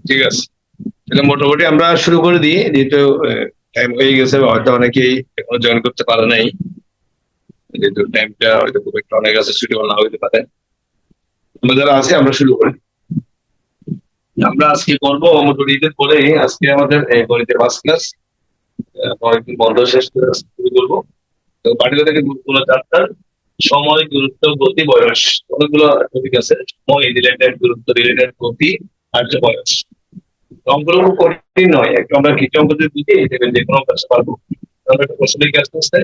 ঠিক আছে, তাহলে মোটামুটি আমরা শুরু করে দিই, যেহেতু টাইম হয়ে গেছে, হয়তো অনেকেই এখনো জয়েন করতে পারে নাই, যেহেতু টাইমটা হয়তো খুব একটা অনেক আছে, সুইটেবল না হইতে পারে। আমরা যারা আছে আমরা শুরু করি। আমরা আজকে করবো মোটামুটি ঈদের পরে, আজকে আমাদের গণিতের ফার্স্ট ক্লাস, অনেকদিন বন্ধ, শেষ করে আজকে শুরু করবো। তো পাটিগা থেকে গুরুত্বপূর্ণ চ্যাপ্টার, সময়, গুরুত্ব, গতি, বয়স, অনেকগুলো টপিক আছে। সময় রিলেটেড, গুরুত্ব রিলেটেড, গতি আর যে বয়স। অঙ্কগুলো খুব কঠিন নয়, একটু আমরা কিছু অঙ্ক যদি বুঝি দেখবেন যে কোনো অঙ্ক আসতে পারবো। আমরা একটা প্রশ্ন লিখে আসতে আসতে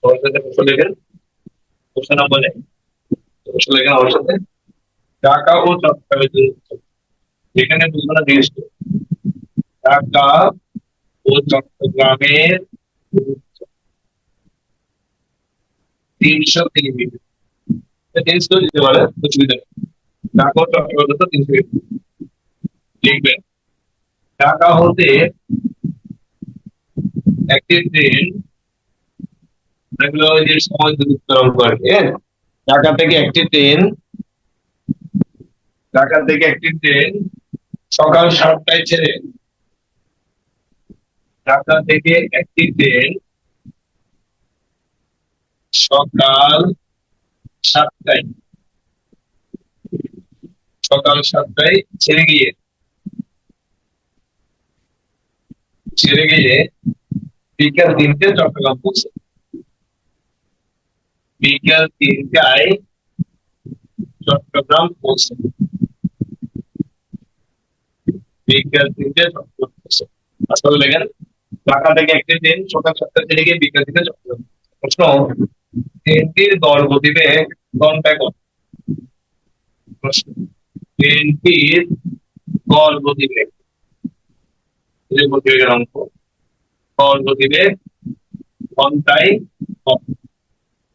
সবার সাথে প্রশ্ন লিখেন, প্রশ্ন নাম্বার নেই, প্রশ্ন লেখেন আমার সাথে। ঢাকা ও চট্টগ্রামের দূরত্ব, যেখানে বুঝবো না জিজ্ঞেস করবো। ঢাকা ও চট্টগ্রামের দূরত্ব 300 কিলোমিটার। চেঞ্জ করে দিতে পারে, অসুবিধা নেই। ঢাকা ও চট্টগ্রামের দূরত্ব 300 কিলোমিটার। লিখবেন, ঢাকা হতে একটি ট্রেন, এগুলো ওই যে সময় দূরত্ব অঙ্ক আর কি, হ্যাঁ? ঢাকা থেকে একটি ট্রেন, ঢাকা থেকে একটি ট্রেন সকাল 7টায় ছেড়ে, ঢাকা থেকে একটি ট্রেন সকাল 7টায়, সকাল 7টায় ছেড়ে গিয়ে, ছেড়ে গিয়ে বিকাল 3টে চট্টগ্রাম পৌঁছে। বিকাল 3টায় চট্টগ্রাম পৌঁছে, বিকাল 3টে চট্টগ্রাম পৌঁছে। আসলে লেখেন, ঢাকা থেকে একটি ট্রেন সকাল 7টায় ছেড়ে গিয়ে বিকাল 3টে চট্টগ্রাম। প্রশ্ন, ট্রেনটির গড় গতিবেগ ঘন্টায় কত? প্রশ্ন, ট্রেনটির গড় গতিবেগ, এই গতিবেগের অঙ্ক, গড় গতিবেগ ঘন্টায় কত?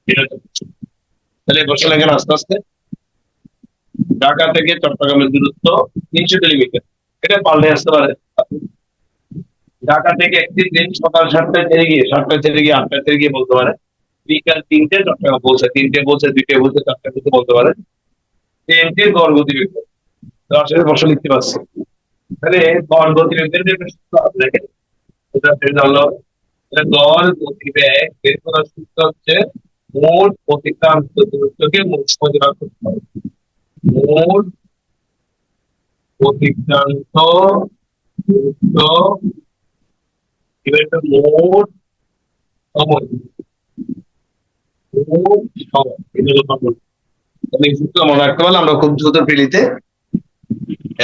এটা হচ্ছে প্রশ্ন। তাহলে বসে লাগেন আস্তে আস্তে। ঢাকা থেকে চট্টগ্রামের দূরত্ব 300 কিলোমিটার, এটা পাল্টে আসতে পারে। ঢাকা থেকে একটি ট্রেন সকাল 7টায় ছেড়ে গিয়ে, 7টায় ছেড়ে গিয়ে 8টায় ছেড়ে গিয়ে বলতে পারে। বিকাল 3টে চট্টগ্রাম পৌঁছে, 3টে পৌঁছে, 2টে পৌঁছে, 4টে পৌঁছে বলতে পারে। ট্রেনটির গড় গতিবেগ কত? তো আসলে বসে লিখতে পারছি। তাহলে গড় গতিবেগের যে একটা সূত্র আছে দেখেন, এটা জানলো। গড় গতিবেগ বের করার সূত্র হচ্ছে মোট অতিক্রান্ত দূরত্বকে মোট সময় দিয়ে ভাগ করতে হবে। মোট অতিক্রান্ত দূরত্ব ডিভাইডেড মোট সময়, মোট সময়, এটা হলো formula। তাহলে এই সূত্র মনে রাখতে পারলে আমরা খুব দ্রুত পেলিতে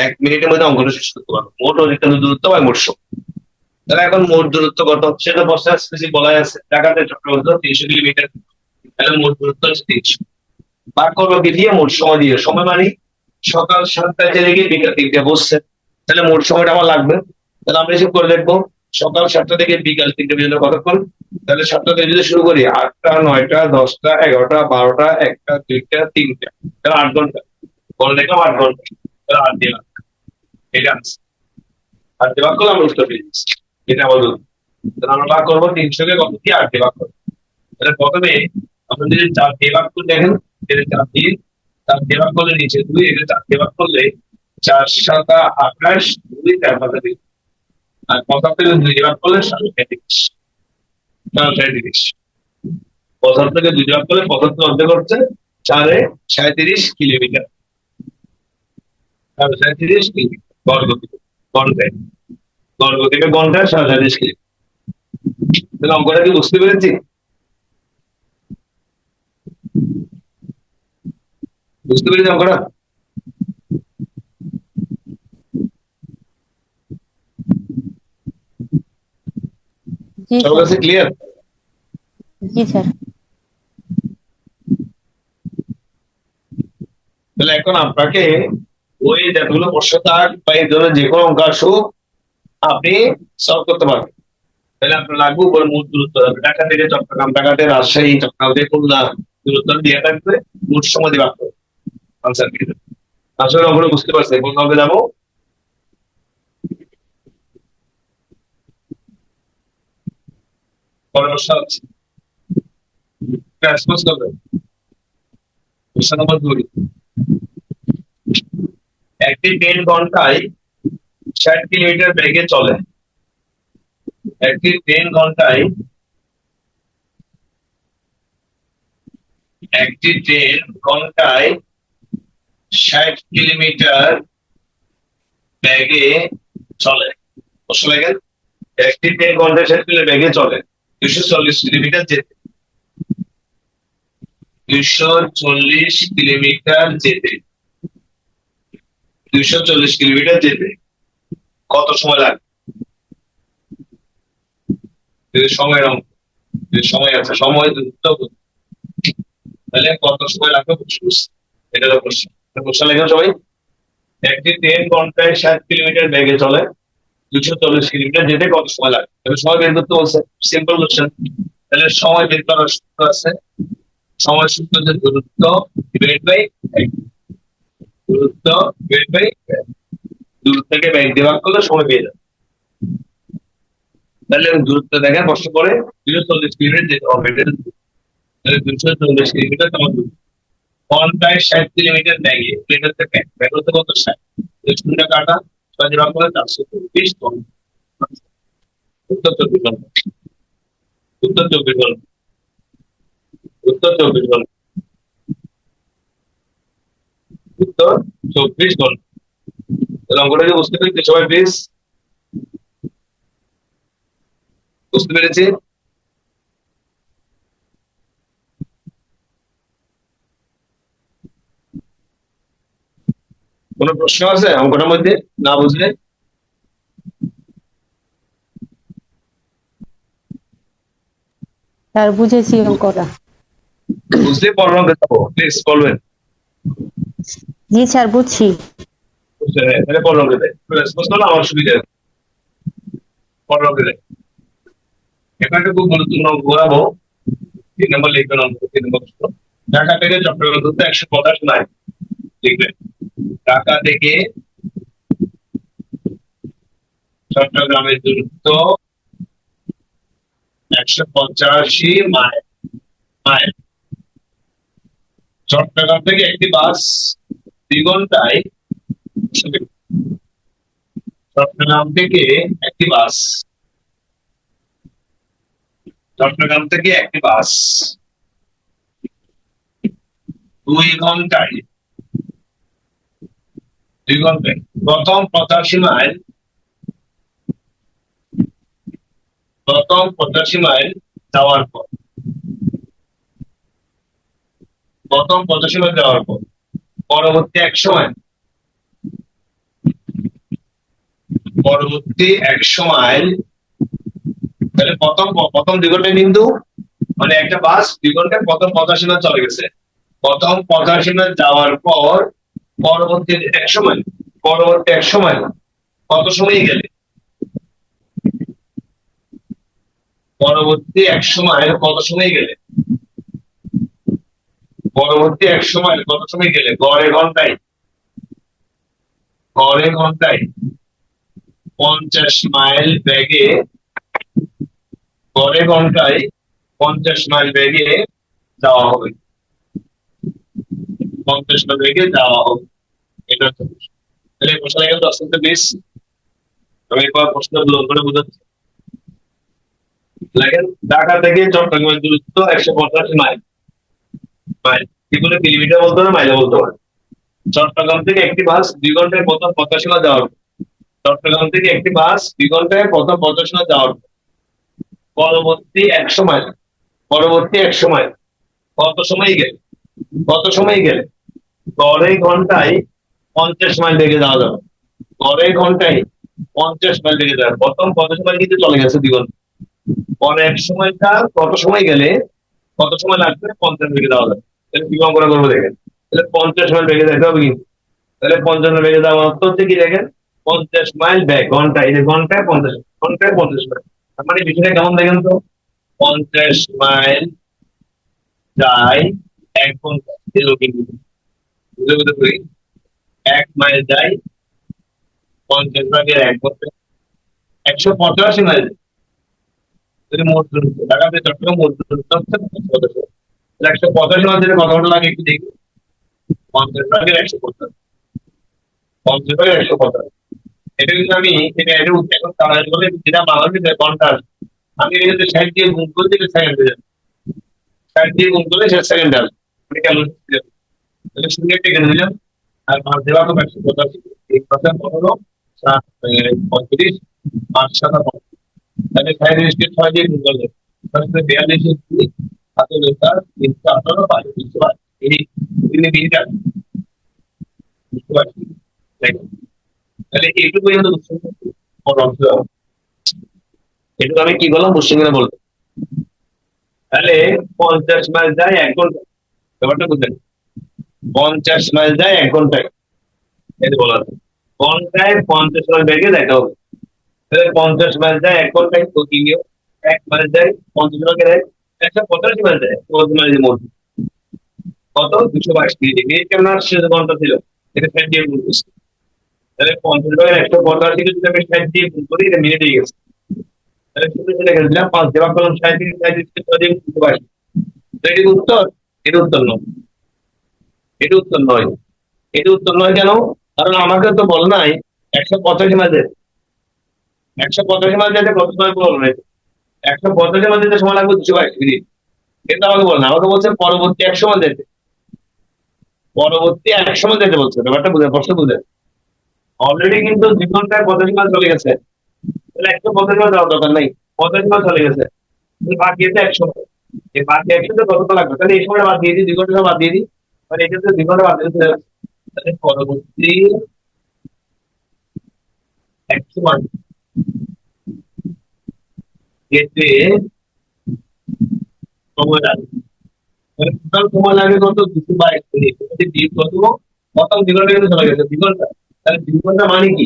1 মিনিটের মধ্যে অঙ্কটা শেষ করতে পারবো। মোট অতিক্রান্ত দূরত্ব বা মোট সময়। তাহলে এখন মোট দূরত্ব কত, সেটা বসে আসতেছি, বলাই আছে ঢাকাতে চট্টগ্রাম 300 কিলোমিটার। তাহলে মোট দূরত্ব হচ্ছে 300, ভাগ করবো কি দিয়ে? মোট সময় দিয়ে। সময় মানে সকাল 7টায় ছেড়ে গিয়ে বিকাল 3টে বসছে, তাহলে মোট সময়টা আমার লাগবে। তাহলে আমরা এসব করে দেখবো, সকাল 7টা থেকে বিকাল 3টে পর্যন্ত কতক্ষণ? তাহলে 7টা থেকে যদি শুরু করি, 8টা, 9টা, 10টা, 11টা, 12টা, 1টা, 2টা, 3টে, তাহলে 8 ঘন্টা। বলে দেখলাম 8 ঘন্টা, তাহলে 8 দিয়ে ভাগ। এটা আছে, 8 দিয়ে ভাগ করলে আমরা উত্তর পেয়ে যাচ্ছি। এটা বলুন, তাহলে আমরা ভাগ করবো 300-কে কত দিয়ে? 8 দিয়ে ভাগ করবো। তাহলে প্রথমে আমরা যদি 4 দিয়ে ভাগ করে দেখেন, 4 দিয়ে, 4 দিয়ে ভাগ করলে নিচে 2, এটা 4 দিয়ে ভাগ করলে 4 7 28, 2 4 5 2, আর 75 2 দিয়ে ভাগ করলে 37, 37। 75-কে 2 দিয়ে ভাগ করলে 75 অর্ধেক হচ্ছে 37.kilometer, 37 কিলোমিটার গড় গতিবেগ, ঘন্টায়। গড় গতিবেগ ঘন্টায় 37 কিলোমিটার। তাহলে অঙ্কটা কি বুঝতে পেরেছি? বুঝতে পেরেছি অঙ্কটা? জি সবার স্যার। কাছে ক্লিয়ার? জি স্যার। তাহলে এখন আপনাকে ওই যতগুলো প্রশ্ন থাক বা এই ধরনের যে কোনো অঙ্ক আসুক, আপনি সলভ করতে পারবেন। তাহলে আপনার লাগবে উপরে মোট দূরত্ব, ঢাকা থেকে চট্টগ্রাম, ঢাকা থেকে রাজশাহী, চট্টগ্রাম থেকে খুলনা, দূরত্ব দিয়ে থাকবে, মোট সময় দিয়ে ভাগ করবে। আনসার কি? আসলে অঙ্কটা বুঝতে পারছি, কোন ভাবে যাবো? সমস্যা হচ্ছে ট্রান্সপোজ করবে। কোশ্চেন নম্বর 2, একটি ট্রেন ঘন্টায় 60 কিলোমিটার বেগে চলে। একটি ট্রেন ঘন্টায় 60 কিলোমিটার বেগে চলে। বুঝতে লাগেন, একটি ট্রেন ঘন্টায় 60 কিলোমিটার বেগে চলে 240 কিলোমিটার যেতে। 240 কিলোমিটার যেতে 240 কিলোমিটার যেতে কত সময় লাগবে? যদি সময়ের অঙ্ক, যদি সময় আছে, সময় দ্রুত, তাহলে কত সময় লাগবে বুঝতে, এটা হলো প্রশ্ন। বুঝতে লাগেন সবাই? একটি ট্রেন ঘন্টায় 60 কিলোমিটার বেগে চলে, 240 কিলোমিটার যেতে কত সময় লাগে? তাহলে সময় বের করতে বলছে, সিম্পল কোশ্চেন। তাহলে সময় বের করার সূত্র আছে, সময় সূত্র হচ্ছে দূরত্ব ডিভাইড বাই দূরত্ব ডিভাইড বাই দূরত্বকে ব্যাগ দিয়ে ভাগ করলে সময় পেয়ে যাবে। তাহলে দূরত্ব দেখেন কষ্ট করে 240 কিলোমিটার যেতে হবে। তাহলে 240 কিলোমিটার তোমার দূরত্ব। ঘন্টায় 60 কিলোমিটার ব্যাগে, এটা হচ্ছে ব্যাগ হতে কত 60, 60 কাটা 6 দিয়ে ভাগ করলে 420 ঘন্টা। উত্তর 24 ঘন্টা। উত্তর 24 ঘন্টা। উত্তর 24 ঘন্টা। উত্তর 24 ঘন্টা। তাহলে অঙ্কটা কি বুঝতে পেরেছি সবাই? প্লিজ, বুঝতে পেরেছি? কোনো প্রশ্ন আছে অঙ্কটার মধ্যে না বুঝলে? স্যার বুঝেছি অঙ্কটা। বুঝলে পরের অঙ্কে যাবো, প্লিজ বলবেন। জি স্যার বুঝছি। বুঝলে? হ্যাঁ, তাহলে পরের অঙ্কে যাই, বুঝতে হলো আমার সুবিধা। পরের অঙ্কে যাই। এখানে একটা খুব গুরুত্বপূর্ণ অঙ্ক করাবো। 3 নম্বর লিখবেন অঙ্ক, 3 নম্বর প্রশ্ন। ঢাকা থেকে চট্টগ্রাম দূরত্ব 150 মাইল লিখবেন। ঢাকা থেকে চট্টগ্রামের দূরত্ব 185 মাইল। চট্টগ্রাম থেকে একটি বাস 2 ঘন্টায়, চট্টগ্রাম থেকে একটি বাস, চট্টগ্রাম থেকে একটি বাস 2 ঘন্টায়, 2 ঘন্টায় প্রথম 85 মাইল, প্রথম 85 মাইল যাওয়ার পর, প্রথম 85 মাইল যাওয়ার পর পরবর্তী 100 মাইল, পরবর্তী 100 মাইল, তাহলে প্রথম প্রথম 2 ঘন্টায় কিন্তু মানে একটা বাস 2 ঘন্টায় প্রথম 85 মাইল চলে গেছে। প্রথম 85 মাইল যাওয়ার পর পরবর্তী 100 মাইল, পরবর্তী 100 মাইল কত সময় গেলে? পরবর্তী 100 মাইল কত সময় গেলে? পরবর্তী 100 মাইল কত সময় গেলে? গড়ে ঘন্টায়, গড়ে ঘন্টায় 50 মাইল বেগে, গড়ে ঘন্টায় 50 মাইল বেগে যাওয়া হবে। 50 মাইল বেগে যাওয়া হবে, এটা হচ্ছে প্রশ্ন। তাহলে প্রশ্ন লেগে 10 থেকে 20। আমি একবার প্রশ্নগুলো করে বোঝাচ্ছি। দেখেন, ঢাকা থেকে চট্টগ্রামের দূরত্ব 185 মাইল। মাইল কি বলে, কিলোমিটার বলতে পারে, মাইলে বলতে পারে। চট্টগ্রাম থেকে একটি বাস 2 ঘন্টায় প্রথম 85 মাইল যাওয়ার, চট্টগ্রাম থেকে একটি বাস 2 ঘন্টায় প্রথম 85 মাইল যাওয়ার পরবর্তী 100 মাইল, পরবর্তী 100 মাইল কত সময় গেলে? কত সময় গেলে? গড়ে ঘন্টায় 50 মাইল বেগে যাওয়া যাবে। গড়ে ঘন্টায় 50 মাইল বেগে যাবে। প্রথম 50 মাইল কিন্তু চলে গেছে 2 ঘন্টা। পরে 100 মাইলটা কত সময় গেলে, কত সময় লাগবে 50 বেগে যাওয়া যাবে। তাহলে কি করে করবো দেখেন। তাহলে 50 মাইল বেগে যেতে হবে কিন্তু। তাহলে 50 মাইল বেগে যাওয়া অর্থ হচ্ছে কি দেখেন, 50 মাইল ব্যাগ ঘন্টায়, এই যে ঘন্টায় 50, ঘন্টায় 50 মাইল। তার মানে বিষয়টা কেমন দেখেন তো, 50 মাইল যায় 1 ঘন্টা, কিন্তু বুঝে বুঝতে পারি 1 মাইল যায় 50 ভাগের 1 ঘন্টা, 185 মাইল। যদি মোট দূরত্ব ঢাকা থেকে চট্টগ্রাম মোট দূরত্ব হচ্ছে 50। 185 মাইল যেতে কত ঘন্টা লাগে একটু দেখি। 50 ভাগের 150, 50 ভাগের 150, এটা কিন্তু আমি এটা এখন তাহলে বলে যেটা বাংলাদেশে ঘন্টা আমি এটা 60 দিয়ে গুণ করে দিলে সেকেন্ড হয়ে যাবে। 60 দিয়ে গুণ করলে সেটা সেকেন্ড হবে। মানে ক্যালকুলেশন তাহলে শূন্য টেকে দিলাম আর মাস দেওয়া তো 185 এই কথা হলো 35 5 তাহলে 6 দিয়ে গুণ করলে তাহলে 42 আসলে তার কিন্তু আপনারা পাই বুঝতে পারেন এই তিনি মিনিট বুঝতে পারছি তাহলে এইটুকু পর্যন্ত এটুকু আমি কি বললাম বুঝছি কিনা বলবো। তাহলে 50 মাইল যায় 1 ঘন্টা, ব্যাপারটা বুঝলেন? 50 মাইল যায় 1 ঘন্টায়, এই বলা ঘন্টায় 50 মাইল বেগে যাইতে হবে। তাহলে 50 মাইল যায় 1 ঘন্টায়, তো কি নিয়ম? 1 মাইল যায় 50 মাইল যায় 185 মাইল যায় 50 মাইল মোট কত 222 মিনিট কেমন আসছে ঘন্টা ছিল এটা 60 দিয়ে গুণ করছি। তাহলে 50 ভাগের 185 কে যদি আমি 60 দিয়ে গুণ করি এটা মিনিটে গেছে। তাহলে শুধু সেটা লিখে দিলাম 5 দিয়ে ভাগ করলাম 37 কে 6 দিয়ে গুণ করতে পারি। এটা উত্তর? এটা উত্তর নয়, এটা উত্তর নয়, এটা উত্তর নয় কেন? কারণ আমাকে তো বল নাই 185 মাইল যেতে, 185 মাইল যেতে কত সময় বল নাই, 185 মাইল যেতে সময় লাগবে 222 মিনিট, কিন্তু আমাকে বল না, আমাকে বলছে পরবর্তী 100 মাইল যেতে, পরবর্তী 100 মাইল যেতে বলছে। ব্যাপারটা বুঝে প্রশ্ন বুঝে অলরেডি কিন্তু 2 ঘন্টায় 85 মাইল চলে গেছে, তাহলে 185 মাইল যাওয়ার দরকার নাই, 85 মাইল চলে গেছে, বাকি আছে 100। এই বাকি 100 তে কতটা লাগবে? তাহলে এই সময় বাদ দিয়ে দিই, 2 ঘন্টা বাদ দিয়ে দিই, মানে এক্ষেত্রে 2 ঘন্টা বাদ দিতে হবে। তাহলে পরবর্তী 100 মাইল যেতে সময় লাগবে, তাহলে টোটাল সময় লাগে কত? 222 মিনিট। যদি বিয়োগ কত প্রথম 2 ঘন্টা কিন্তু চলে গেছে, 2 ঘন্টা, তাহলে 2 ঘন্টা মানে কি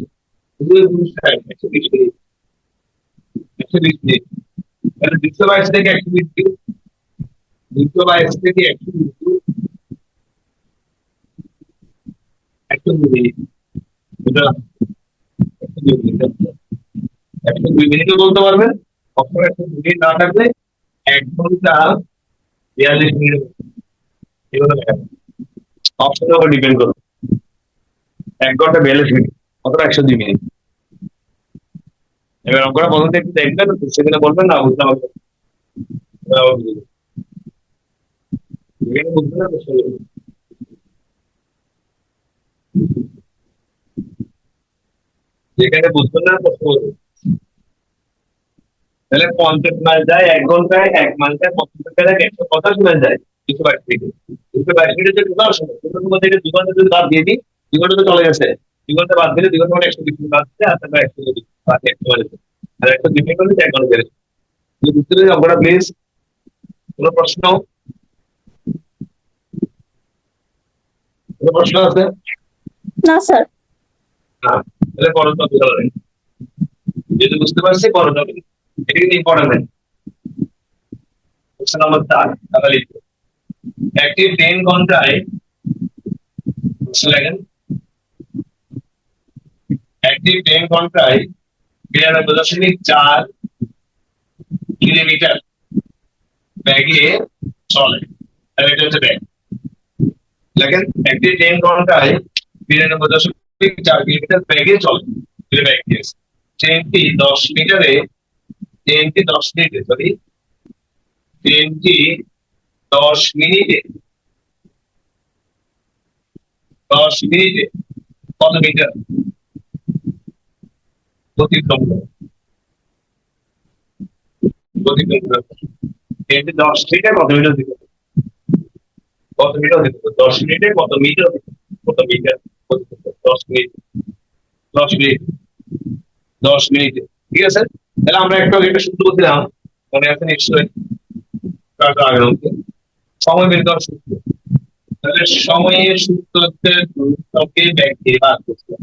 120 মিনিট, 120 মিনিট, তাহলে 222 থেকে 120 বিয়োগ, 222 থেকে 120 বিয়োগ 102 মিনিট, এটা 102 মিনিট, 102 মিনিটও বলতে পারবেন, কখনো 102 মিনিট না থাকলে 1 ঘন্টা 42 মিনিট, এগুলো অপশনের উপর ডিপেন্ড করবে। 1 ঘন্টা 42 মিনিট অথবা 102 মিনিট। এবার অঙ্কটা প্রথম থেকে একটু দেখবেন, সেখানে বলবেন না বুঝতে পারবেন, যেখানে বুঝবেন না প্রশ্ন করবেন। যেখানে বুঝবেন না প্রশ্ন করবেন। তাহলে 50 মাইল যায় 1 ঘন্টায়, 1 মাইল যায় 50 যায় 185 মাইল যায় 222 মিনিট, 222 মিনিটের যে টোটাল সময়, টোটাল সময় থেকে 2 ঘন্টা যদি বাদ দিয়ে দিই, 2 ঘন্টা তো চলে গেছে, 2 ঘন্টা বাদ দিলে 2 ঘন্টা মানে 120 মিনিট বাদ দিলে আর তারপরে 120 বাকি 100 আর 102 মিনিট করলে 1 ঘন্টা বেড়েছে। বুঝতে পেরেছি অঙ্কটা প্লিজ? কোনো প্রশ্ন? কোনো প্রশ্ন আছে? না স্যার। না, তাহলে করো তো চলে, যদি বুঝতে পারছি করো তো, এটা কিন্তু ইম্পর্টেন্ট। কোশ্চেন নাম্বার 4 তাহলে লিখো একটি ট্রেন ঘন্টায় দেখেন একটি ট্রেন ঘন্টায় 92.4 কিলোমিটার ব্যাগে চলে, তাহলে এটা হচ্ছে ব্যাগ। দেখেন একটি ট্রেন ঘন্টায় 92.4 কিলোমিটার ব্যাগে চলে, এটা ব্যাগ দিয়েছে। ট্রেনটি 10 মিনিটে সরি ট্রেনটি 10 মিনিটে 10 মিনিটে কত মিটার অতিক্রম করে, অতিক্রম করে ট্রেনটি 10 মিনিটে কত মিটার অতিক্রম করে? কত মিটার অতিক্রম করে? 10 মিনিটে কত মিটার অতিক্রম করে? কত মিটার অতিক্রম করে? 10 মিনিট, 10 মিনিট, 10 মিনিটে, ঠিক আছে। তাহলে আমরা একটা সূত্র বলছিলাম, মনে আছে নিশ্চয়ই, আগের অঙ্কে সময় বের করার সূত্র। তাহলে সময়ের সূত্র হচ্ছে দ্রুতকে ব্যাগ দিয়ে ভাগ করতে।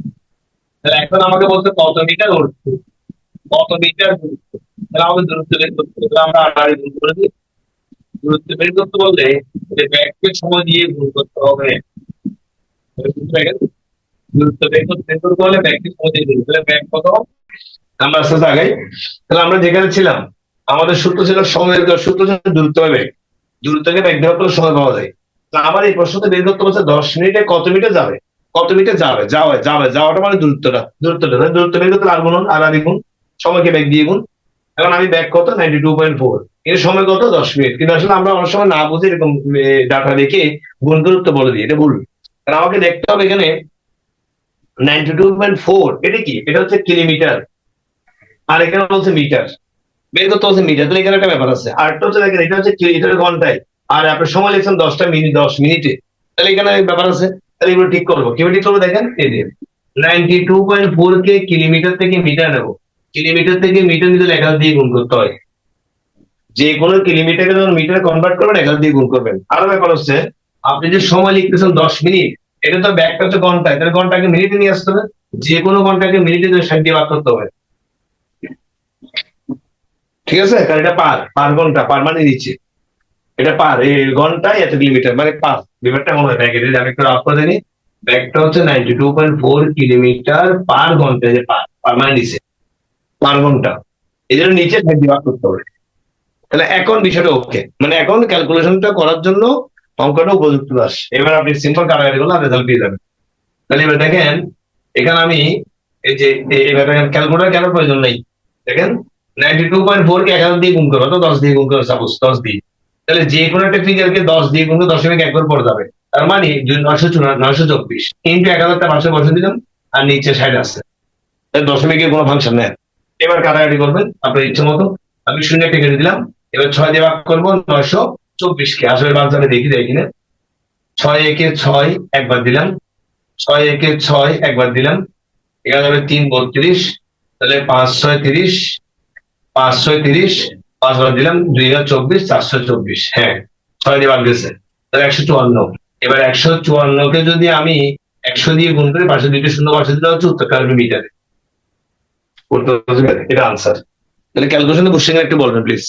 তাহলে এখন আমাকে বলতে কত মিটার দূরত্ব, কত মিটার দূরত্ব, তাহলে আমাদের দূরত্ব বের করতে হবে। আমরা আড়াআড়ি গুণ করে দিই, দূরত্ব বের করতে বললে ব্যাগকে সময় দিয়ে গুণ করতে হবে। দূরত্ব বের করতে হলে ব্যাগকে সময় দিয়ে গুণ, তাহলে ব্যাগ কত আমরা আস্তে আস্তে আগাই। তাহলে আমরা যেখানে ছিলাম আমাদের সূত্র ছিল সময়ের সূত্র ছিল দূরত্ব ব্যাগ, দূরত্বকে ব্যাগ দেওয়ার পর সময় পাওয়া যায়। তো আমার এই প্রশ্নটা বের করতে বলছে 10 মিনিটে কত মিটার যাবে, কত মিটার যাওয়াটা মানে দূরত্বটা দূরত্ব বের করতে আর গুণন আর গুণ, সময়কে ব্যাগ দিয়ে গুণ। এখন আমি ব্যাগ কত 92.4, এর সময় কত 10 মিনিট, কিন্তু আসলে আমরা অনেক সময় না বুঝে এরকম ডাটা দেখে গুণ দূরত্ব বলে দিই, এটা ভুল। কারণ আমাকে দেখতে হবে এখানে 92.4 এটা কি, এটা হচ্ছে কিলোমিটার, আর এখানে বলছে মিটার, বের করতে বলছে মিটার, তাহলে এখানে একটা ব্যাপার আছে। আর একটা হচ্ছে দেখেন এটা হচ্ছে এটা ঘন্টায়, আর আপনার সময় লিখছেন 10 মিনিটে, তাহলে এখানে ব্যাপার আছে। তাহলে এগুলো ঠিক করবো, কিভাবে ঠিক করবো দেখেন, এই যে 92.4 কে কিলোমিটার থেকে মিটার নেবো, কিলোমিটার থেকে মিটার নিতে 1,000 দিয়ে গুণ করতে হয়। যে কোনো কিলোমিটারকে যখন মিটার কনভার্ট করবেন 1,000 দিয়ে গুণ করবেন। আরো ব্যাপার হচ্ছে আপনি যে সময় লিখতেছেন 10 মিনিট, এটা তো ব্যাকটা হচ্ছে ঘন্টায়, তাহলে ঘন্টাকে মিনিটে নিয়ে আসতে হবে, যে কোনো ঘন্টাকে মিনিটে 60 দিয়ে ভাগ করতে হবে, ঠিক আছে? কারণ এটা পার ঘন্টা, পার মানে নিচ্ছে, এটা পার, এই ঘন্টায় এত কিলোমিটার মানে পার, ব্যাপারটা মনে হয় ব্যাগের, আমি একটু রাফ করে দিই। ব্যাগটা হচ্ছে 92.4 কিলোমিটার পার ঘন্টা, যে পার মানে নিচে, পার ঘন্টা, এই জন্য নিচে 60 দিয়ে ভাগ করতে হবে। তাহলে এখন বিষয়টা ওকে, মানে এখন ক্যালকুলেশনটা করার জন্য অঙ্কটা উপযুক্ত আসে। এবার আপনি সিম্পল কাটাকাটি করলে রেজাল্ট পেয়ে যাবেন। তাহলে এবার দেখেন এখানে আমি এই যে এবার দেখেন ক্যালকুলেটর কেন প্রয়োজন নেই, দেখেন 92.4 কে 1,000 দিয়ে গুণ করো, তো 10 দিয়ে গুণ করো, সাপোজ 10 দিয়ে, তাহলে যে কোনো একটা ফিগারকে 10 দিয়ে গুণ করে 0.1 পর যাবে, তার মানে 924 ইন্টু 1,000টা পাশে বসে দিলাম, আর নিচে 60 আছে, তাহলে দশমিকের কোনো ফাংশন নেই। এবার কাটাকাটি করবেন আপনার ইচ্ছে মতো, আমি শূন্য কেটে দিলাম। এবার 6 দিয়ে ভাগ করবো 924 কে, আসলে বাচ্চাটা দেখি দেয় কিনা। 6 একে 6 একবার দিলাম, 6 একে 6 একবার দিলাম, এখানে যাবে 3 32, তাহলে 5 6 30, 5 6 30, 5 বার দিলাম 2024, 424, হ্যাঁ 6 দিয়ে ভাগ দিয়েছে, তাহলে 154। এবার 154 কে যদি আমি 100 দিয়ে গুণ করি, পাশে দুইটা শূন্য পাশে দিলে হচ্ছে উত্তরটা আসবে মিটারে, এটা আনসার। তাহলে ক্যালকুলেশনে কোশ্চেন একটু বলবেন প্লিজ।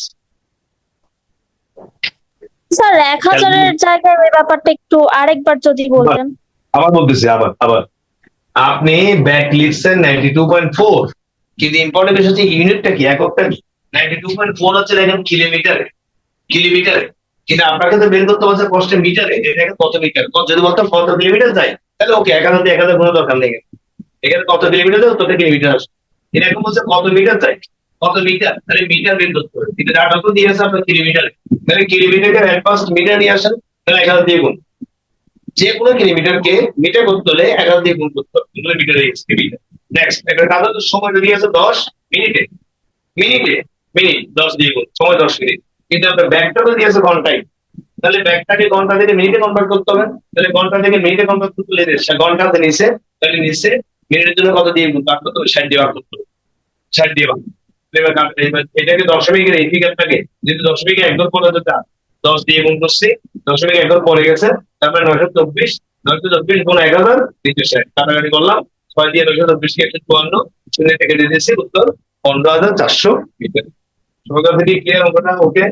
স্যার 1,000-এর জায়গায় ওই ব্যাপারটা একটু আরেকবার যদি বলতেন। আবার বলতেছি, আবার আপনি ব্যাক লিখছেন 92.4, কিন্তু ইম্পর্টেন্ট বিষয় হচ্ছে ইউনিটটা কি, এককটা কি। 92.4 হচ্ছে দেখেন কিলোমিটারে, কিন্তু আপনাকে তো বের করতে বলছে কষ্টে মিটারে, এটাকে কত মিটার, যদি বলতো কত কিলোমিটার যায়, তাহলে ওকে 1,000 দিয়ে 1,000 কোনো দরকার নেই, এখানে কত কিলোমিটার যায় তত কিলোমিটার আসে। এটা এখন বলছে কত মিটার যায়, কত মিটার, তাহলে মিটার বের করতে হবে, কিন্তু ডাটা তো দিয়েছে আপনার কিলোমিটার, তাহলে কিলোমিটারকে ফার্স্ট মিটার নিয়ে আসেন, তাহলে 1,000 দিয়ে গুণ, যে কোনো কিলোমিটারকে মিটার করতে হলে 1,000 দিয়ে গুণ করতে হবে, এগুলো মিটারে মিটার। নেক্সট এবার কাজের সময় দিয়েছে 10 মিনিটে, মিনিটে মিনিট 10 দিয়ে গুণ, সময় 10 মিনিট, কিন্তু আপনার ব্যাগটা তো দিয়েছে ঘন্টায়, তাহলে ব্যাগটাকে ঘন্টা থেকে মিনিটে কনভার্ট করতে হবে, তাহলে ঘন্টা থেকে মিনিটে কনভার্ট করতে হলে ঘন্টাতে নিচে, তাহলে নিচে মিনিটের জন্য কত দিয়ে গুণ ভাগ করতে হবে, 60 দিয়ে ভাগ করতে হবে, 60 দিয়ে ভাগ। এবার এটাকে দশমিকের এই ফিগারটাকে যেহেতু দশমিকে একদম পড়ে যেতে 10 দিয়ে গুণ করছি, দশমিক একদম পড়ে গেছে, তারপরে 924, 924 গুণ 1,000 260, কাটাকাটি করলাম, 6 দিয়ে 924 কে 154, শূন্য থেকে দিয়ে দিয়েছি উত্তর 15,400 মিটার। সবার কাছে কি ক্লিয়ার অঙ্কটা ওকে?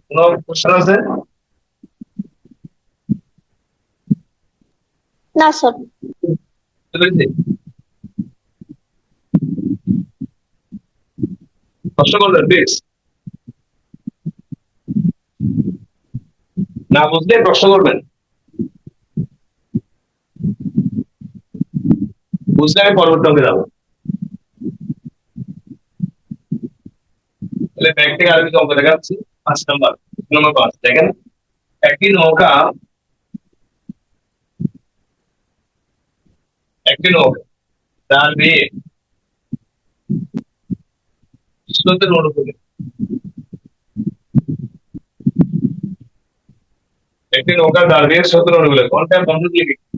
কোনো কোশ্চেন আছে? না স্যার। কষ্ট করবেন প্লিজ, না বুঝলে প্রশ্ন করবেন, বুঝলে আমি পরবর্তী অঙ্কে যাবো। তাহলে ব্যাগ থেকে আরো কিছু অঙ্ক দেখাচ্ছি। 5 নম্বর 5 দেখেন, একটি নৌকা তার বেয়ে স্রোতের অনুকূলে, একটি নৌকা তার বেয়ে স্রোতের অনুকূলে ঘন্টায় 15 কিলোমিটার,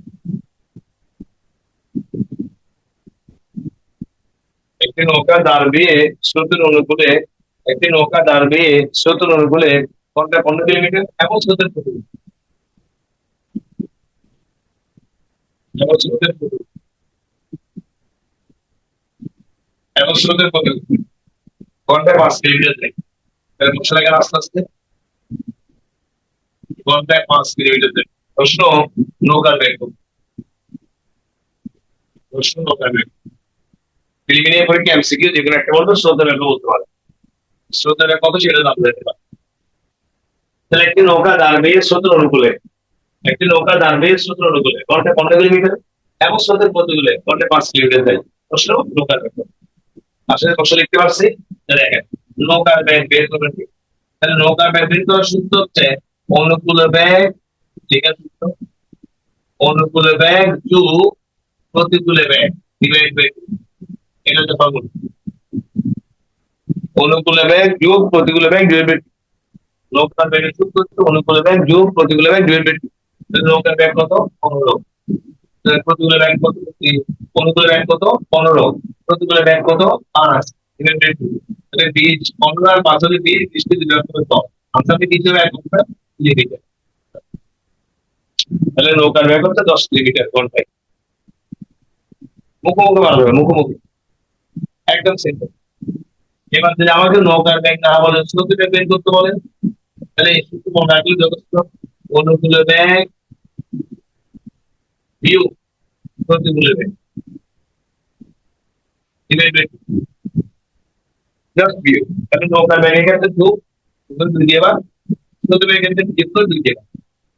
একটি নৌকা দাঁড় বেয়ে স্রোতের অনুকূলে, একটি নৌকা দাঁড় বেয়ে স্রোতের অনুকূলে ঘন্টায় 15 কিলোমিটার, এবং স্রোতের প্রতিকূলে, এবং স্রোতের প্রতিকূলে, এবং স্রোতের প্রতিকূলে ঘন্টায় 5 কিলোমিটার যায়। তাহলে মশলা গেল আস্তে আস্তে, ঘন্টায় 5 কিলোমিটার যায়। প্রশ্ন নৌকার বেগ, প্রশ্ন নৌকার বেগ, প্রিলিমিনারি পরীক্ষা এমসিকিউ যে কোনো একটা বলতো স্রোতের বেগ বলতে পারে, স্রোতের বেগ কত সেটা জানতে যেতে পারে। তাহলে একটি নৌকা দাঁড় বেয়ে স্রোতের অনুকূলে, একটি নৌকা দাঁড় বেয়ে স্রোতের অনুকূলে ঘন্টায় 15 কিলোমিটার, এবং স্রোতের প্রতিগুলো ঘন্টায় 5 কিলোমিটার দেয়। প্রশ্ন নৌকার ব্যাগ। আসলে প্রশ্ন লিখতে পারছি, দেখেন নৌকার ব্যাগ বের করবেন কি? তাহলে নৌকার ব্যাগ বের করার সূত্র হচ্ছে অনুকূল ব্যাগ, ঠিক আছে, অনুকূল ব্যাগ যোগ প্রতিকূল ব্যাগ ডিভাইড বাই 2। এটা হচ্ছে ফর্মুলা। অনুকূল ব্যাগ যোগ প্রতিকূল ব্যাগ ডিভাইড বাই 2। নৌকার ব্যাগের সূত্র হচ্ছে অনুকূল ব্যাগ যোগ প্রতিকূল ব্যাগ ডিভাইড বাই 2। তাহলে নৌকার ব্যাগ কত? 15। প্রতিকূল ব্যাগ কত? অনুকূল ব্যাগ কত? 15। প্রতিকূল ব্যাগ কত? 5 ডিভাইড বাই 2। তাহলে 20 15 আর 5 হলে 20, 20 কে ডিভাইড করে 10। আনসারটা কি হবে? 1 ঘন্টা লিমিটার। তাহলে নৌকার ব্যাগ হচ্ছে 10 কিলোমিটার ঘন্টায়। মুখোমুখি পারবে, মুখোমুখি একদম সিম্পল। এবার যদি আমাকে নৌকার ব্যাগ না বলে স্রোতের ব্যাগ বের করতে বলেন, তাহলে এই সূত্র মনে রাখলে যথেষ্ট। অনুকূল ব্যাগ বিয়োগ প্রতিকূল ব্যাগ ডিভাইড বাই 2, জাস্ট বিয়োগ। তাহলে নৌকার ব্যাগের ক্ষেত্রে 2 2 দিয়ে বার, স্রোতের ব্যাগের ক্ষেত্রে বিয়োগ করে 2 দিয়ে বার।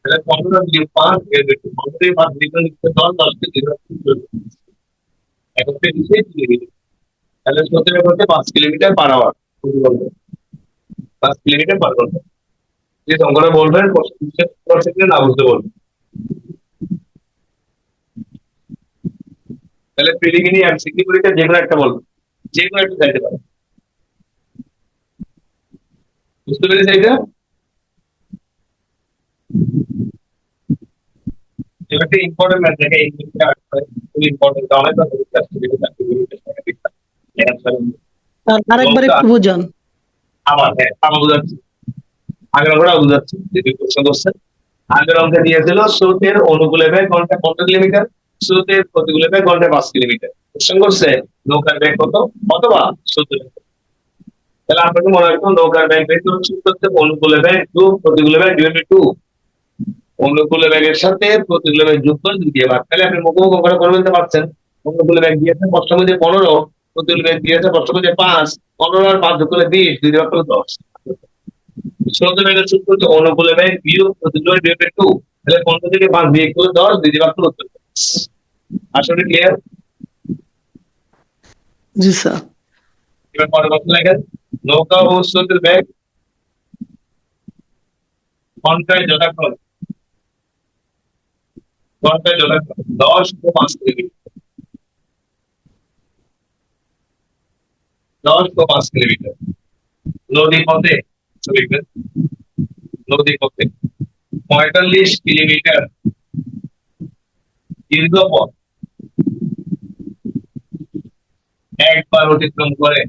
তাহলে 15 বিয়োগ 5 ডিভাইড বাই 2, 15 থেকে 5 বিয়োগ করলে 10, 10 কে ডিভাইড করে 2। এখন থেকে 2 কিলোমিটার। তাহলে স্রোতের ব্যাগ হচ্ছে 5 kilometre per hour, 5 kilometre per ঘন্টা। যে অঙ্কটা বলবেন প্রশ্ন না বুঝতে বলবেন। তাহলে প্রিলিমিনারি এমসিকিউ পরীক্ষা যে কোনো একটা বলবেন, যে কোনো একটা চাইতে পারেন। বুঝতে পেরেছি এটা? একটা ইম্পর্টেন্ট ম্যাথ দেখে এই জিনিসটা খুব ইম্পর্টেন্ট। অনেক আরেকবার একটু বুঝান। আবার হ্যাঁ আবার বুঝাচ্ছি, আগের অঙ্কটা বুঝাচ্ছি যদি প্রশ্ন করছেন। আগের অঙ্কে দিয়েছিল স্রোতের অনুকূলে বেগ ঘন্টায় 15 কিলোমিটার, স্রোতের প্রতিকূলে বেগ ঘন্টায় 5 কিলোমিটার। কোশ্চেন করছে নৌকার বেগ কত অথবা স্রোতের বেগ। তাহলে আপনাকে মনে রাখুন নৌকার বেগ বের করার সূত্র হচ্ছে অনুকূলে বেগ যোগ প্রতিকূলে বেগ ডিভাইড বাই 2। অনুকূল বেগের সাথে প্রতিকূল বেগ যোগ করে 2 দিয়ে ভাগ। তাহলে আপনি মুখোমুখি করে করে ফেলতে পারছেন। অনুকূল বেগ দিয়েছে প্রশ্ন মধ্যে 15, প্রতিকূল বেগ দিয়েছে প্রশ্ন মধ্যে 5, 15 আর 5 যোগ করলে 20, 2 দিয়ে ভাগ করলে 10। স্রোত বেগের সূত্র হচ্ছে অনুকূল বেগ বিয়োগ প্রতিকূল বেগ ডিভাইড বাই 2। তাহলে 15 থেকে 5 বিয়োগ করলে 10, 2 দিয়ে ভাগ করলে 10। আসলে ক্লিয়ার? জি স্যার। এবার পরের প্রশ্ন লেখেন নৌকা ও স্রোতের বেগ ঘন্টায় যথাক্রমে 10 ও 5 কিলোমিটার, 10 ও 5 কিলোমিটার। নদী পথে লিখবেন, নদী পথে 45 কিলোমিটার দীর্ঘ পথ একবার অতিক্রম করে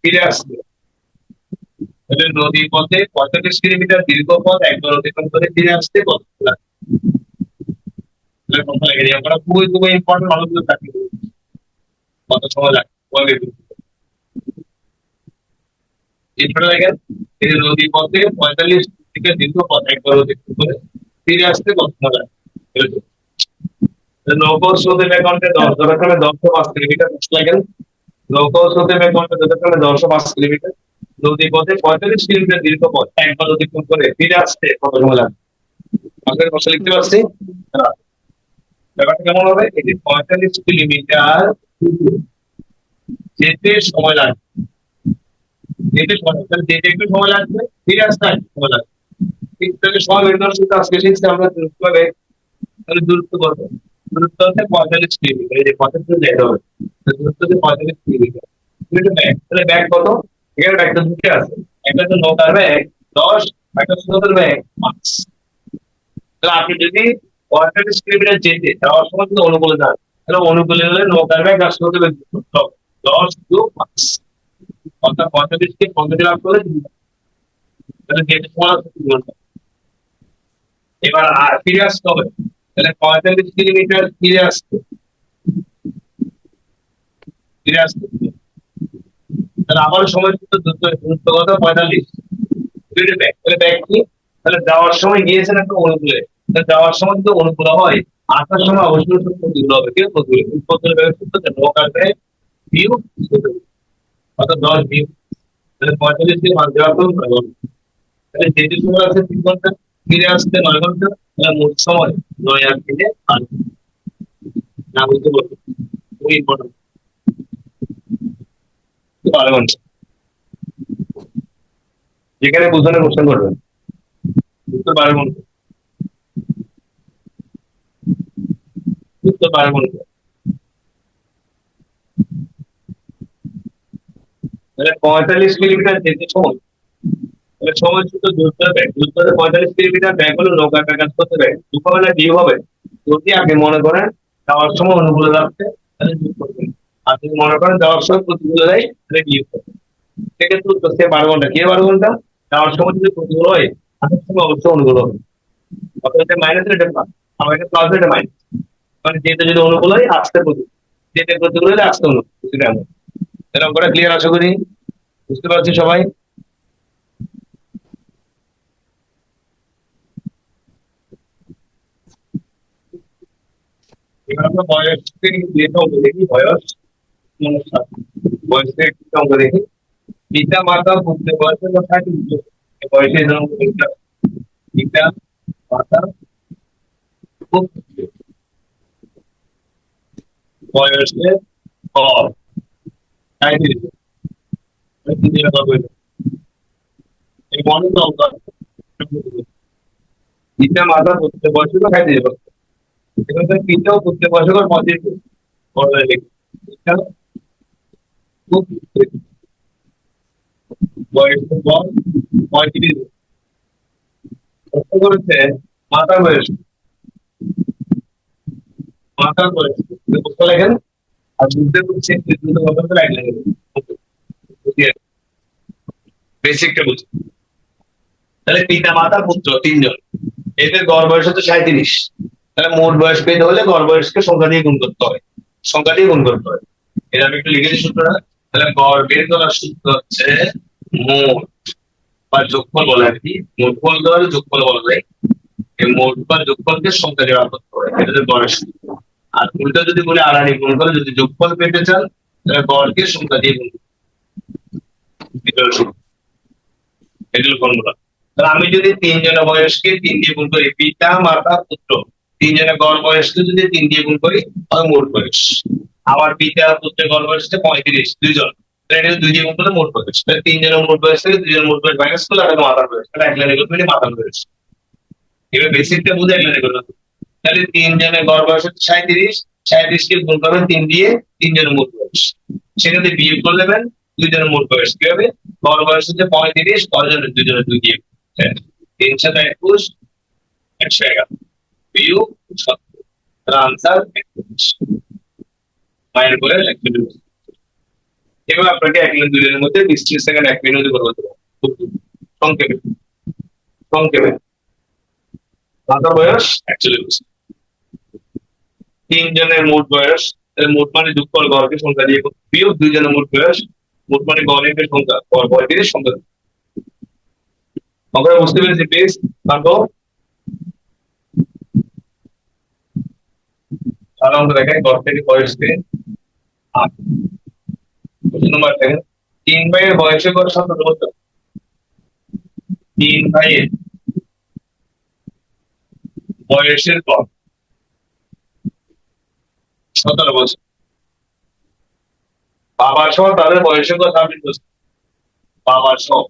ফিরে আসবে। তাহলে নদী পথে 45 কিলোমিটার দীর্ঘ পথ একবার অতিক্রম করে ফিরে আসতে কত সময় লাগে? তাহলে কত লাগে? আমরা খুবই খুবই ইম্পর্টেন্ট অনেকগুলো চাকরি করি। কত সময় লাগে বলে দিন। এরপরে দেখেন এই যে নদী পথে 45 থেকে দীর্ঘ পথ একবার অতিক্রম করে ফিরে আসতে কত সময় লাগে? নৌকা স্রোতের বেগ ঘন্টায় 10, যথাক্রমে 10 ও 5 কিলোমিটার লাগেন। নৌকা স্রোতের বেগ ঘন্টায় যথাক্রমে 10 ও 5 কিলোমিটার। নদী পথে 45 কিলোমিটার দীর্ঘ পথ একবার অতিক্রম করে ফিরে আসতে কত সময় লাগে? আপনাদের প্রশ্ন লিখতে পারছি। ব্যাপারটা কেমন হবে? এই যে 45 কিলোমিটার যেতে সময় লাগবে, যেতে একটু সময় লাগবে, ফিরে আসতে একটু সময় লাগবে। ঠিক তাহলে সময় বের করার সূত্র আজকে শিখছি আমরা দূরত্ব বেগ। তাহলে দূরত্ব কত? দূরত্ব হচ্ছে 45 কিলোমিটার। এই যে 45 যেতে হবে, দূরত্ব হচ্ছে 45 কিলোমিটার। ব্যাগ, তাহলে ব্যাগ কত? এখানে ব্যাগটা দুটো আছে, একটা হচ্ছে নৌকার ব্যাগ 10, একটা স্রোতের ব্যাগ 5। তাহলে আপনি যদি 45 কিলোমিটার যেতে যাওয়ার সময় যদি অনুকূলে যান, তাহলে অনুকূলে হলে নৌকার ব্যাগ আর স্রোতের ব্যাগ 10 যোগ 5, অর্থাৎ 45 কে 50 লাভ করলে তাহলে যেতে সময় লাগবে 3 ঘন্টা। এবার আর ফিরে আসতে হবে, তাহলে 45 কিলোমিটার ফিরে আসতে তাহলে আবার সময় কিন্তু দূরত্ব কত? 45। তাহলে ব্যাগ কি? তাহলে যাওয়ার সময় গিয়েছেন একটা অনুকূলে, তাহলে যাওয়ার সময় যদি অনুকূল হয়, আসার সময় অবশ্যই প্রতিকূল হবে। কেউ প্রতিকূল ব্যাগের সূত্র হচ্ছে নৌকার ব্যাগ বিয়োগ স্রোতের বেগ, অর্থাৎ 10 বিয়োগ। তাহলে 45 থেকে 5 দেওয়ার পর তাহলে যেহেতু সময় আছে 3 ঘন্টা, ফিরে আসতে 9 ঘন্টা, তাহলে মোট সময় 9 আর 3 না বলতে বলবো খুবই ইম্পর্টেন্ট। 12 ঘন্টা যেখানে বুঝানো কোশ্চেন করবেন, উত্তর 12 ঘন্টা, উত্তর 12 ঘন্টা। তাহলে 45 কিলোমিটার যেতে সময়, তাহলে সময় শুধু দূরত্ব ব্যাগ, দূরত্ব 45 কিলোমিটার ব্যাগ হলো নৌকা কাজ করতে ব্যাগ দুঃখ হলে ডিউ হবে। যদি আপনি মনে করেন যাওয়ার সময় অনুকূলে যাচ্ছে তাহলে ডিউ করবেন, আর যদি মনে করেন যাওয়ার সময় প্রতিকূলে যায় তাহলে ডিউ করবেন। সেক্ষেত্রে উত্তর সে 12 ঘন্টা। কে 12 ঘন্টা? যাওয়ার সময় যদি প্রতিকূল হয় আসার সময় অবশ্যই অনুকূল হবে। অর্থাৎ এটা মাইনাস, এটা প্লাস, আমার এটা প্লাস, এটা মাইনাস। মানে যেটা যদি অনুকূল হয় আসতে প্রতিকূল, যেটা প্রতিকূল হলে আসতে অনুকূল, সেটা এমন। এরকম করে ক্লিয়ার আশা করি বুঝতে পারছি সবাই। এবার আমরা বয়স থেকে যেটা অঙ্ক দেখি, বয়স ×7, বয়স থেকে একটা অঙ্ক দেখি। পিতা মাতা পুত্র বয়সের কথা কিন্তু বয়সের জন্য পিতা মাতা পুত্র বয়সের পর 35, এই মনে অঙ্ক। পিতা মাতা পুত্র বয়সের 35, এবার পিতা ও পুত্র বয়সের 35 বড় লিখি। পিতা ও পুত্রের বয়সের পর 35 প্রশ্ন করেছে মাতার বয়স, মাতার বয়স বুঝতে লেখেন, আর বুঝতে করছে দুটো কথা এক লাগে বেসিকটা বুঝতে। তাহলে পিতা মাতা পুত্র 3 জন, এদের গড় বয়স হচ্ছে 37। তাহলে মোট বয়স পেতে হলে গড় বয়সকে সংখ্যা দিয়ে গুণ করতে হয়, সংখ্যা দিয়ে গুণ করতে হয়। এটা আমি একটু লিখে দিই সূত্রটা। তাহলে গড় বের করার সূত্র হচ্ছে মোট বা যোগফল বলে আর কি, মোট ফল দেওয়ার যোগফল বলা যায়। এই মোট বা যোগফলকে সংখ্যা দিয়ে ভাগ করতে হয়, এটা হচ্ছে গড়ের সূত্র। আর উল্টা যদি বলে আড়াআড়ি গুণ করে যদি যোগফল পেতে চান তাহলে গড়কে সংখ্যা দিয়ে গুণ করতে হয়। এটা হলো সূত্র, এটা হলো ফর্মুলা। তাহলে আমি যদি 3 জনের বয়সকে 3 দিয়ে গুণ করি, পিতা মাতা পুত্র 3 জনের গড় বয়সকে যদি 3 দিয়ে গুণ করি তাহলে মোট বয়স। আমার পিতা আর পুত্রের গড় বয়স হচ্ছে 35, 2 জন, তাহলে এটা 2 দিয়ে গুণ করলে মোট বয়স। তাহলে 3 জনের মোট বয়স থেকে 2 জনের মোট বয়স মাইনাস করলে এটা মাতার বয়স, তাহলে এক লাইনে করলে মাতার বয়স। এবার বেসিকটা বুঝে এক লাইনে করলাম। তাহলে 3 জনের গড় বয়স হচ্ছে 37, 37কে গুণ করবেন 3 দিয়ে, 3 জনের মোট বয়স। সেখানে বিয়োগ করে নেবেন 2 জনের মোট বয়স কি হবে, গড় বয়স হচ্ছে 35, কজনের 2 জনের 2 দিয়ে 3 × 7 = 21, 111 বিয়োগ 70, তার আনসার 41। মায়ের করে 121। এবার আপনাকে 1 লাইন 2 লাইনের মধ্যে 20 সেকেন্ড 1 মিনিট করতে হবে সংক্ষেপে, সংক্ষেপে। মাতার বয়স 41, 3 জনের মোট বয়স, মোট মানে যোগফল গড়কে সংখ্যা দিয়ে বিয়োগ 2 জনের মোট বয়স, মোট মানে গড়ের সংখ্যা গড় 35 সংখ্যা। আমরা বুঝতে পেরেছি প্লিজ তারপর সাধারণত দেখেন গড় থেকে বয়সকে 8 নম্বর দেখেন 3 ভাইয়ের বয়সের গড় 17 বছর, 3 ভাইয়ের বয়সের গড় 17 বছর। বাবার সহ তাদের বয়সের গড় 26 বছর, বাবার সহ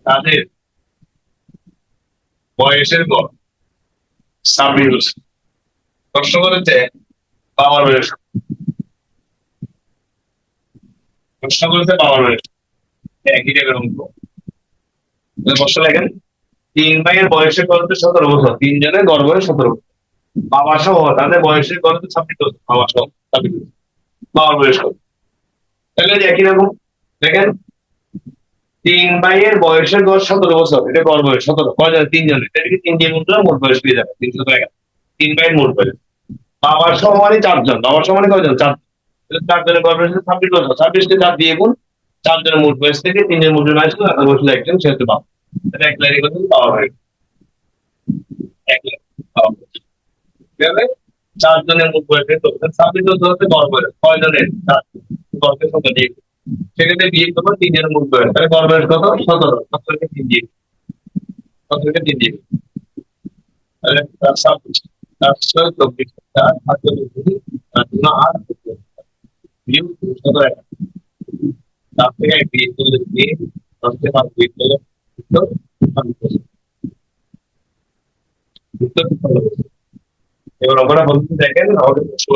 তাদের বয়সের গড় 26 বছর। প্রশ্ন করেছে বাবার বয়স, প্রশ্ন করেছে বাবার বয়স, একই জায়গার অঙ্ক। প্রশ্ন লেখেন 3 ভাইয়ের বয়সের গড় হচ্ছে 17 বছর, 3 জনের গড় বয়স 17 বছর, বাবা সহ তাদের বয়সের গড় হচ্ছে 26 বছর, বাবা সহ 26 বছর, বাবার বয়স কত? তাহলে একই রকম দেখেন 3 ভাইয়ের বয়সের গড় 17 বছর, এটা গড় বয়স 17, কয়জন? 3 জনের, এটাকে 3 দিয়ে গুণ করলে মোট বয়স পেয়ে যাবে 311। 3 ভাইয়ের মোট বয়স, বাবার সহ মানে 4 জন, বাবার সহ মানে কয়জন? 4, 4 জনের গড় বয়স 26 বছর, 26কে 4 দিয়ে গুণ, 4 জনের মোট বয়স থেকে 3 জনের মোট বয়স করে আপনার বয়স 1 জন, সে হচ্ছে বাবা। এটা এক লাইনে করতে পাওয়া হয়, এক লাইন পাওয়া হয়। ঠিক আছে, 4 জনের মোট বয়স তো 26 বছর হচ্ছে গড় বয়স, কয়জনের? 4, গড়কে সংখ্যা দিয়ে সেক্ষেত্রে বিয়ে করবো 3 জনের মোট বয়স, তাহলে গড় বয়স কত? 17। 17 কে 3 দিয়ে, 17 কে 3 দিয়ে, তাহলে 26, 24, 4 ভাগ করে 2, আর 2 8, বিয়োগ 17। তার থেকে এক বিয়োগ করলে 3, 10 থেকে 5 বিয়োগ করলে উত্তর 25। উত্তর 25। এবার আমরা বলতে দেখেন আমাদের প্রশ্ন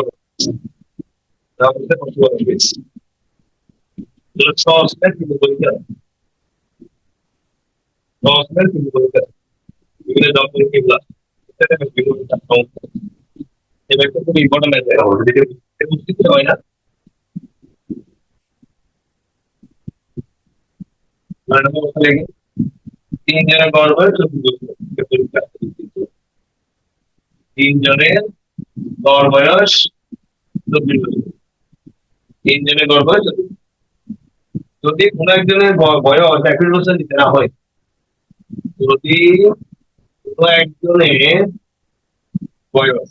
আমাদের প্রশ্ন হয়েছে সহজটা কিন্তু বলতে সহজটা কিন্তু বলতে বিভিন্ন দপ্তর কিংবা এটা বিভিন্ন সমস্যা এটা একটা খুব ইম্পর্টেন্ট আছে আমাদের যদি বুঝতে হয় না মানে বলতে লাগে 3 জনের গড় বয়স 24 বছর। 3 জনের গড় বয়স 24 বছর। 3 জনের গড় বয়স 24। যদি কোনো একজনের বয়স 21 বছর নিতে না হয়, যদি কোনো একজনের বয়স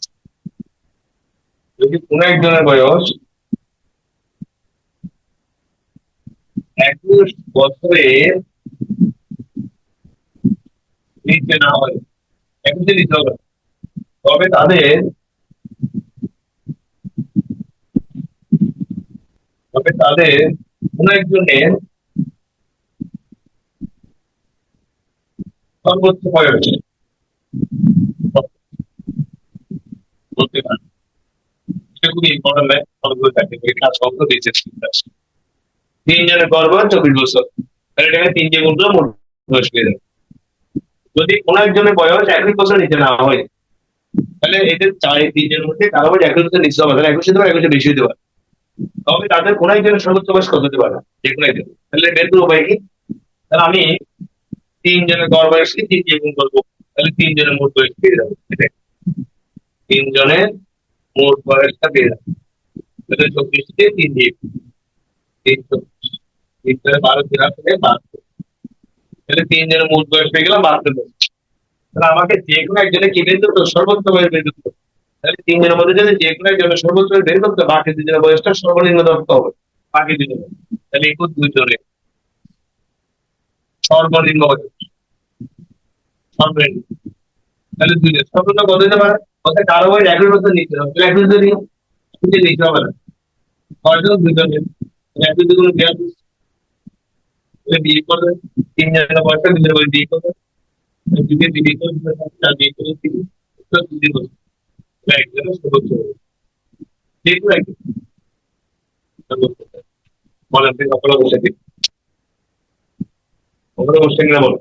যদি কোনো একজনের বয়স 21 বছরের নিচে না হয়, 21 নিতে হবে, তবে তাদের কোনো একজনের সর্বোচ্চ বয়স বলতে পারে। এটা খুবই ইম্পর্টেন্ট নয়, সবগুলো থাকে ক্লাস অঙ্ক দিয়েছে। 3 জনের গড় বয়স 24 বছর, তাহলে এটাকে 3 দিয়ে গুণ করলে মোট বয়স পেয়ে যাবে। যদি কোনো একজনের বয়স 21 বছর নিচে না হয়, তাহলে এদের 3 জনের মধ্যে কারো বয়স 21 বছর নিচে হবে, তাহলে 21 হতে পারে, 21 বেশি হতে পারে, তবে তাদের কোনো একজনের সর্বোচ্চ বয়স কত হতে পারে, যে কোনো একজন। তাহলে বের করবো উপায় কি? তাহলে আমি 3 জনের গড় বয়সকে 3 দিয়ে গুণ করবো, তাহলে 3 জনের মোট বয়স পেয়ে যাবো। 3 জনের মোট বয়সটা পেয়ে যাবো, তাহলে 24 কে 3 দিয়ে 12 থেকে 72, তাহলে 3 জনের মোট বয়স পেয়ে গেলাম 72 বছর। তাহলে আমাকে যে কোনো একজনের কি বের করতে হবে? সর্বোচ্চ বয়স বের করতে হবে। তাহলে 3 জনের মধ্যে যদি যে কোনো একজনের সর্বোচ্চ বয়স বের করতে হবে, বাকি 2 জনের বয়সটা সর্বনিম্ন ধরতে হবে। বাকি 2 জনের, তাহলে 2 জনের সর্বনিম্ন বয়স, সর্বনিম্ন, তাহলে 2 জন সর্বনিম্ন কত হতে পারে? অর্থাৎ কারো বয়স 21 বছর নিচে হবে, 21 যদি নিচে হবে না, হয়তো 2 জনের 21 দুগুণ 42, বিয়ে করবে 3 জনের বয়সটা 2 জনের বয়স বিয়ে করবে, যদি বিয়ে করে 4 বিয়ে করে 3, তো 2 দিন বছর একজনের সর্বোচ্চ বয়স। যেহেতু একজন বলেন সকলে বসে দিন, সকলে বসে কিনা বলো,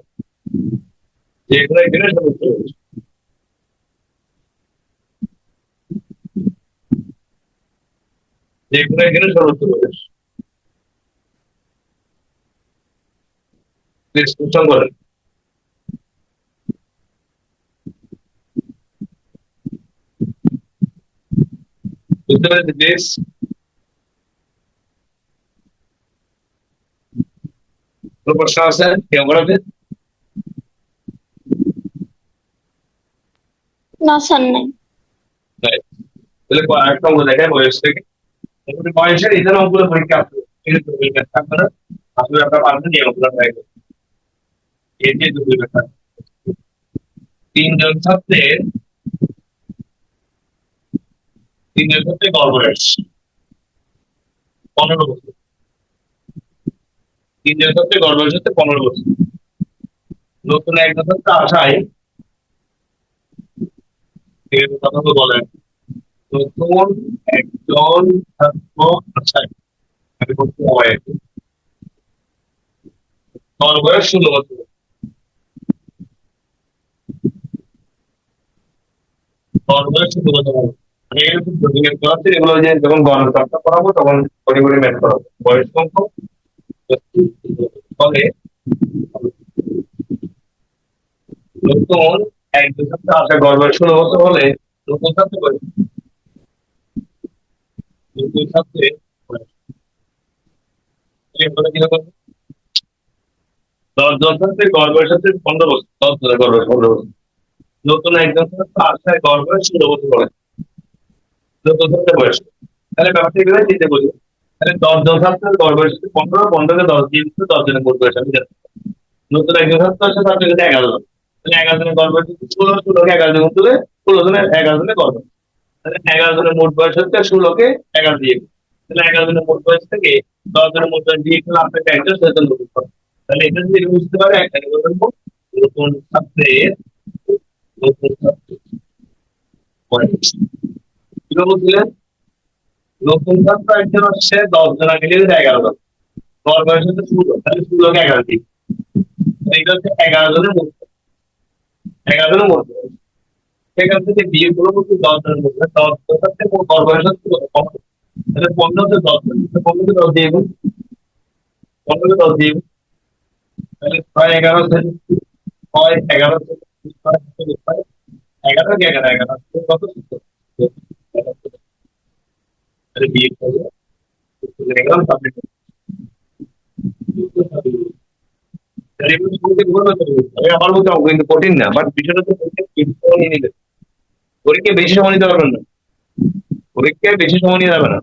যে কোনো একজনের সর্বোচ্চ বয়স। যে কোনো একজনের সর্বোচ্চ বয়স ডিসকাশন করেন। বুঝতে পেরেছি প্লিজ? কোনো প্রশ্ন আছে কেউ করাতে? না স্যার নাই। তাহলে আরেকটা অঙ্ক দেখায় বয়স থেকে, বয়সের এখানে অঙ্কগুলো পরীক্ষা আসবে, আপনারা আসলে আপনারা পারবেন এই অঙ্কগুলো ট্রাই করুন। এই যে দুটো ব্যাপার, 3 জন ছাত্রের গড় বয়স 15 বছর। 3 জন ছাত্রের গড় বয়স হচ্ছে 15 বছর। নতুন একজন ছাত্র আসায়, কথা তো বলেন, নতুন একজন ছাত্র আসায় আমি বলতে হয় গড় বয়স 16 বছর। গড় বয়স 16 বছর, আমি এগুলো খুব জটিল করাচ্ছি, এগুলো যে যখন গণের চর্চা করাবো তখন করে ম্যাথ করাবো। বয়স কত ফলে নতুন একজন ছাত্র আসা গড় বয়স 16 বছর হলে নতুন ছাত্র বয়স, নতুন ছাত্রের বয়স কিরকম? 10 জন ছাত্রের গড় বয়স হচ্ছে 15 বছর, 10 জনের গড় বয়স 15 বছর। নতুন একজন ছাত্র আসায় গড় বয়স 16 বছর হবে, নতুন ছাত্রের বয়স। তাহলে ব্যাপারটা এভাবে চিন্তা করি, তাহলে 10 জন ছাত্র গড় বয়স হচ্ছে 15 কে 10 দিয়ে দিচ্ছে, 10 জনের মোট বয়স আমি জানি। নতুন একজন ছাত্র আছে, তার জন্য 11 জন, তাহলে 11 জনের গড় বয়স হচ্ছে 16কে 11 জন তুলে 16 জনের 11 জনের গড় বয়স। তাহলে 11 জনের মোট বয়স হচ্ছে 16কে 11 দিয়ে, তাহলে 11 জনের মোট বয়স থেকে 10 জনের মোট বয়স দিয়ে গেলে আপনাকে একজন সেজন নতুন হবে। তাহলে এটা যদি এরকম বুঝতে পারে, একটা বলবো নতুন ছাত্রের নতুন ছাত্রের বয়স। কিভাবে বুঝলেন? নতুন ছাত্র একজন আসছে, 10 জন মিলে 11 জন, গড় বয়স হচ্ছে 16, তাহলে 16কে 11 দিই, এটা হচ্ছে 11 জনের মোট বয়স। 11 জনের মোট বয়স সেখান থেকে বিয়ে করে বলতে 10 জনের মধ্যে 10 জন থেকে গড় বয়স হচ্ছে কত? 15। তাহলে 15 তে 10 জন, 15 কে 10 দিয়ে গুণ, 15 কে 10 দিয়ে গুণ, তাহলে 6 11 থেকে 6 11 থেকে 11 কে 11 11 কত? 17। তাহলে বিয়ে করবে এগারো সাবজেক্ট। আমার মধ্যে অঙ্ক কিন্তু কঠিন না, বাট বিষয়টা তো পরীক্ষা নিয়ে নিলে পরীক্ষায় বেশি সময় নিতে পারবেন না, পরীক্ষায় বেশি সময় নিয়ে যাবে না,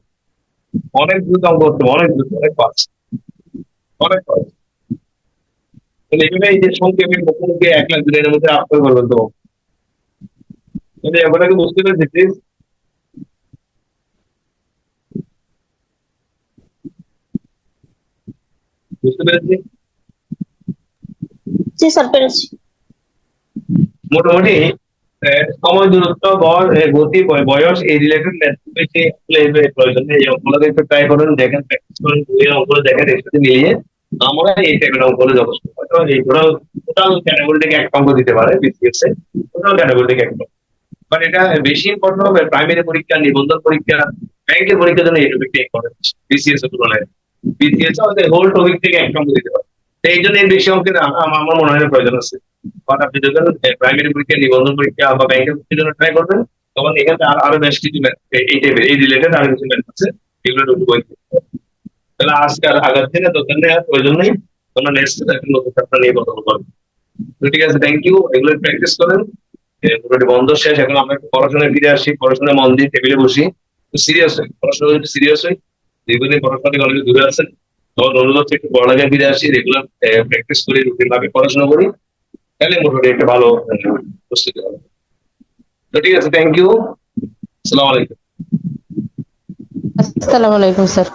অনেক দ্রুত অঙ্ক করতে হবে, অনেক দ্রুত, অনেক পাস, অনেক পাস। তাহলে এখানে এই যে সংক্ষেপে মুখোমুখি 1,02,000 মধ্যে আটকে করবেন তো, তাহলে এবারটাকে বুঝতে পেরেছি প্লিজ। বুঝতে পেরেছি জি স্যার, পেরেছি। মোটামুটি সময়, দূরত্ব, গড়, গতি, বয়স এই রিলেটেড বেশি প্রয়োজন নেই। এই অঙ্কগুলো একটু ট্রাই করেন, দেখেন, প্র্যাকটিস করেন, বইয়ের অঙ্কগুলো দেখেন, এর সাথে মিলিয়ে আমরা এই টাইপের অঙ্কগুলো যথেষ্ট। হয়তো এই টোটাল ক্যাটাগরি থেকে এক অঙ্ক দিতে পারে বিসিএস এ, টোটাল ক্যাটাগরি থেকে এক অঙ্ক। বাট এটা বেশি ইম্পর্টেন্ট হবে প্রাইমারি পরীক্ষা, নিবন্ধন পরীক্ষা, ব্যাংকের পরীক্ষার জন্য এই টপিকটা ইম্পর্টেন্ট বিসিএস এর তুলনায়। বিসিএস আমাদের হোল টপিক থেকে এক অঙ্ক দিতে পারে, তো এই জন্য এর বেশি অঙ্কের আমার মনে হয় না প্রয়োজন আছে। বাট আপনি যখন প্রাইমারি পরীক্ষা, নিবন্ধন পরীক্ষা বা ব্যাংকের পরীক্ষার জন্য ট্রাই করবেন, তখন এখানে আরো বেশ কিছু এই টাইপের এই রিলেটেড আরো কিছু ম্যাথ আছে, এগুলো বই। তাহলে আজকে আর আগার দিনে দোকান নেওয়ার প্রয়োজন নেই, তোমরা নেক্সট নতুন চ্যাপ্টার নিয়ে কথা বলবো। তো ঠিক আছে, থ্যাংক ইউ, এগুলো প্র্যাকটিস করেন। পুরোটি বন্ধ শেষ, এখন আমরা একটু পড়াশোনায় ফিরে আসি, পড়াশোনায় মন দিয়ে টেবিলে বসি, সিরিয়াস হই, পড়াশোনা একটু সিরিয়াস হই। দীর্ঘদিন পড়াশোনা থেকে অনেক দূরে আছেন, তখন অনুরোধ হচ্ছে একটু পড়ালেখায় ফিরে আসি, রেগুলার প্র্যাকটিস করি, রুটিন ভাবে পড়াশোনা করি, তাহলে মোটামুটি একটা ভালো প্রস্তুতি হবে। তো ঠিক আছে, থ্যাংক ইউ, আসসালামু আলাইকুম। আসসালামু আলাইকুম স্যার।